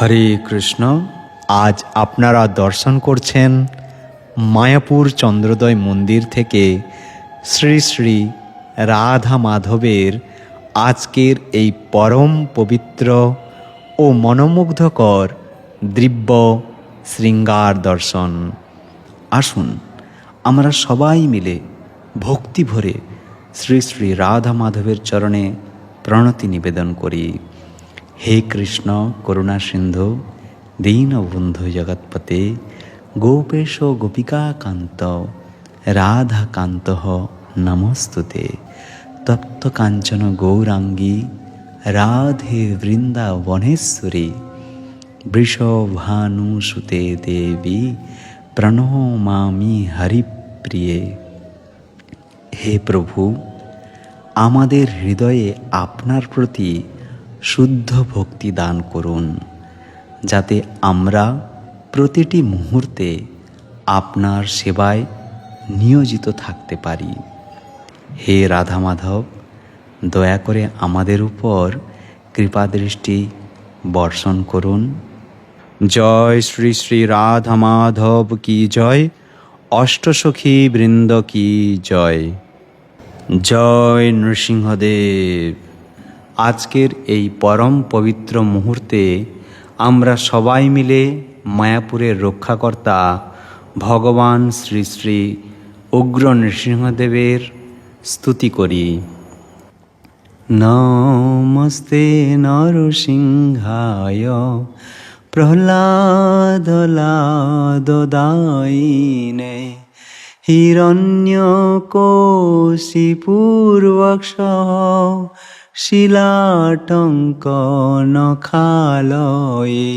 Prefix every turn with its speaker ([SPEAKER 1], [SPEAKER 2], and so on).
[SPEAKER 1] হরে কৃষ্ণ। আজ আপনারা দর্শন করছেন মায়াপুর চন্দ্রোদয় মন্দির থেকে শ্রী শ্রী রাধা মাধবের আজকের এই পরম পবিত্র ও মনোমুগ্ধকর দিব্য শৃঙ্গার দর্শন। আসুন আমরা সবাই মিলে ভক্তি ভরে শ্রী শ্রী রাধা মাধবের চরণে প্রণতি নিবেদন করি। হে কৃষ্ণ করুণা সিন্ধু দীনবন্ধু জগৎপতে গোপেশ গোপিকাকান্ত রাধাকান্ত নমস্তুতে তপ্ত কাঞ্চন গৌরাঙ্গী রাধে বৃন্দাবনেশ্বরী বৃষভানুসুতে দেবী প্রণমামি হরিপ্রিয়ে। হে প্রভু, আমাদের হৃদয়ে আপনার প্রতি শুদ্ধ ভক্তি দান করুন, যাতে আমরা প্রতিটি মুহূর্তে আপনার সেবায় নিয়োজিত থাকতে পারি। হে রাধা মাধব, দয়া করে আমাদের উপর কৃপাদৃষ্টি বর্ষণ করুন। জয় শ্রী শ্রী রাধা মাধব কি জয়, অষ্টসখী বৃন্দ কি জয়। জয় নৃসিংহদেব। আজকের এই পরম পবিত্র মুহূর্তে আমরা সবাই মিলে মায়াপুরের রক্ষাকর্তা ভগবান শ্রী শ্রী উগ্র নৃসিংহদেবের স্তুতি করি। নমস্তে নরসিংহায় প্রহ্লাদলাদদায়িনে হিরণ্যকশিপুর্বক্ষঃ শিলাটঙ্কনখালয়ে।